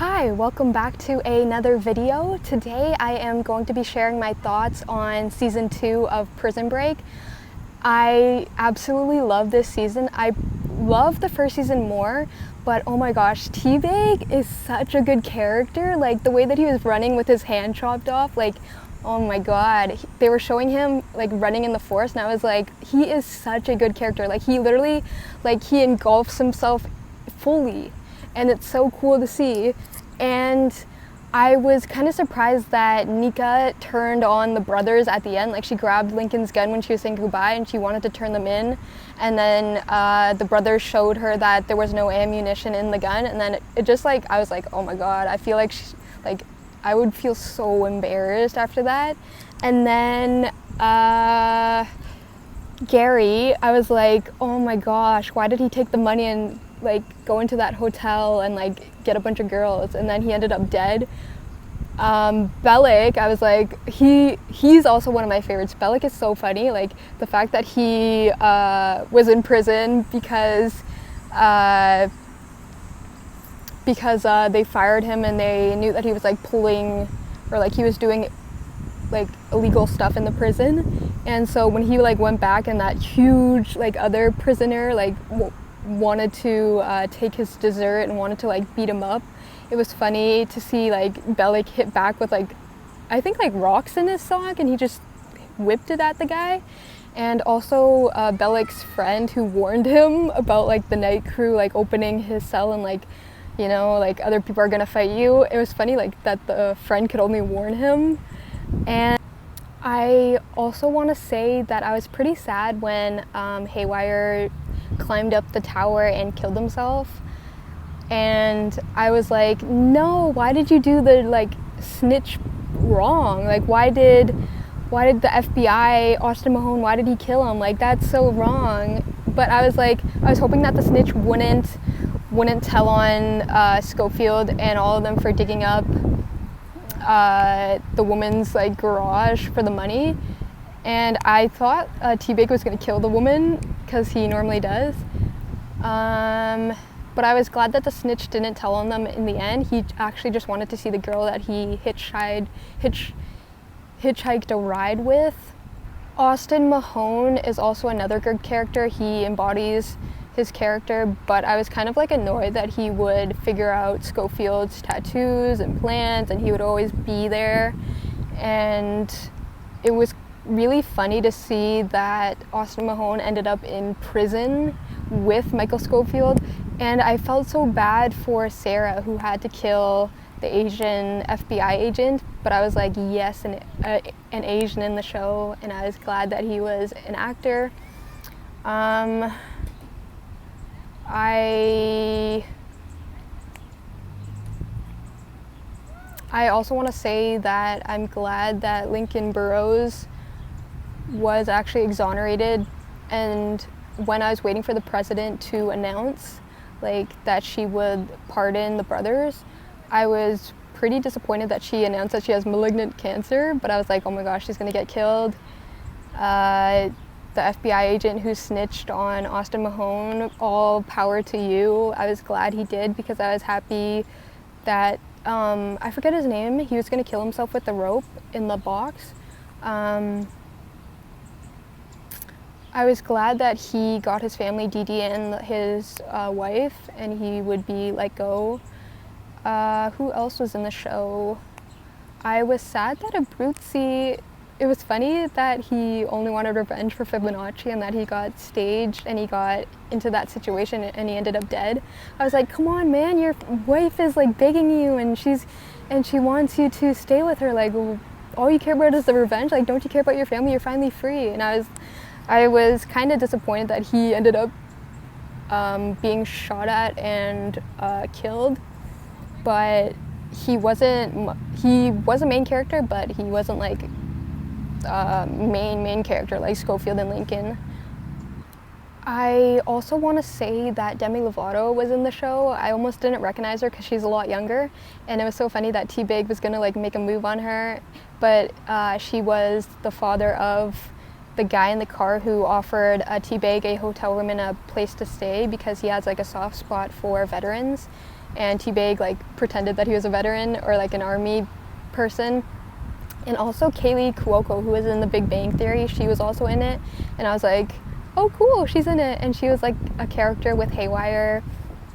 Hi, welcome back to another video. Today I am going to be sharing my thoughts on season 2 of Prison Break. I absolutely love this season. I love the first season more, but oh my gosh, T-Bag is such a good character. Like the way that he was running with his hand chopped off, like oh my god. They were showing him like running in the forest and I was like, he is such a good character. Like he literally, like he engulfs himself fully. And it's so cool to see. And I was kind of surprised that Nika turned on the brothers at the end. Like she grabbed Lincoln's gun when she was saying goodbye and she wanted to turn them in. And then the brothers showed her that there was no ammunition in the gun. And then it just like, I was like, oh my god, I feel like I would feel so embarrassed after that. And then Gary, I was like, oh my gosh, why did he take the money and like go into that hotel and like get a bunch of girls, and then he ended up dead. Bellic, I was like, he's also one of my favorites. Bellic is so funny, like the fact that he was in prison because they fired him and they knew that he was like pulling, or like he was doing like illegal stuff in the prison. And so when he like went back and that huge like other prisoner like wanted to take his dessert and wanted to like beat him up, it was funny to see like Bellic hit back with like, I think like rocks in his sock, and he just whipped it at the guy. And also Bellic's friend who warned him about like the night crew like opening his cell and like, you know, like other people are gonna fight you. It was funny like that the friend could only warn him. And I also want to say that I was pretty sad when Haywire climbed up the tower and killed himself. And I was like, no, why did you do the like snitch wrong? Like why did the FBI, Austin Mahone, why did he kill him? Like that's so wrong. But I was like, I was hoping that the snitch wouldn't tell on Schofield and all of them for digging up the woman's like garage for the money. And I thought T-Bag was going to kill the woman because he normally does. But I was glad that the snitch didn't tell on them in the end. He actually just wanted to see the girl that he hitchhiked a ride with. Austin Mahone is also another good character. He embodies his character, but I was kind of like annoyed that he would figure out Schofield's tattoos and plans and he would always be there. And it was really funny to see that Austin Mahone ended up in prison with Michael Schofield, and I felt so bad for Sarah who had to kill the Asian FBI agent, but I was like, yes, an Asian in the show, and I was glad that he was an actor. I also want to say that I'm glad that Lincoln Burrows was actually exonerated, and when I was waiting for the president to announce like that she would pardon the brothers, I was pretty disappointed that she announced that she has malignant cancer, but I was like, oh my gosh, she's gonna get killed. The FBI agent who snitched on Austin Mahone, all power to you. I was glad he did because I was happy that I forget his name, he was gonna kill himself with the rope in the box. I was glad that he got his family, Dee Dee and his wife, and he would be let go. Who else was in the show? I was sad that Abruzzi, it was funny that he only wanted revenge for Fibonacci and that he got staged and he got into that situation and he ended up dead. I was like, come on man, your wife is like begging you and she wants you to stay with her. Like all you care about is the revenge. Like don't you care about your family? You're finally free. And I was kind of disappointed that he ended up being shot at and killed, but he was a main character, but he wasn't like main character like Schofield and Lincoln. I also want to say that Demi Lovato was in the show. I almost didn't recognize her because she's a lot younger, and it was so funny that T-Bag was gonna like make a move on her, but she was the father of the guy in the car who offered T-Bag a hotel room and a place to stay because he has like a soft spot for veterans. and T-Bag like pretended that he was a veteran or like an army person. And also Kaylee Cuoco, who was in The Big Bang Theory, she was also in it, and I was like, oh cool, she's in it. And she was like a character with Haywire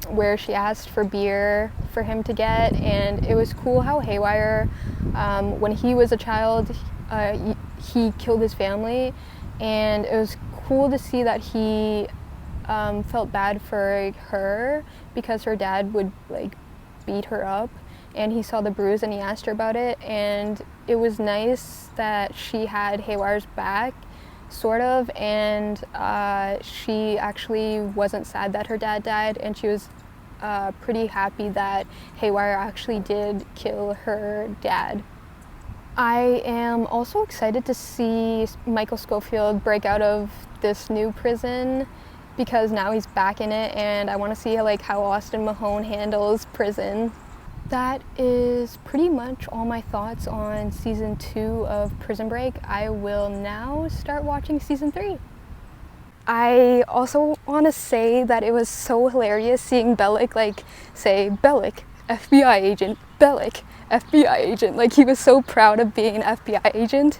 where she asked for beer for him to get, and it was cool how Haywire, when he was a child, he killed his family, and it was cool to see that he felt bad for her because her dad would like beat her up, and he saw the bruise and he asked her about it, and it was nice that she had Haywire's back, sort of, and she actually wasn't sad that her dad died, and she was pretty happy that Haywire actually did kill her dad. I am also excited to see Michael Scofield break out of this new prison because now he's back in it, and I want to see like how Austin Mahone handles prison. That is pretty much all my thoughts on season 2 of Prison Break. I will now start watching season 3. I also want to say that it was so hilarious seeing Bellick like say, Bellick, FBI agent, Bellick, FBI agent. Like he was so proud of being an FBI agent.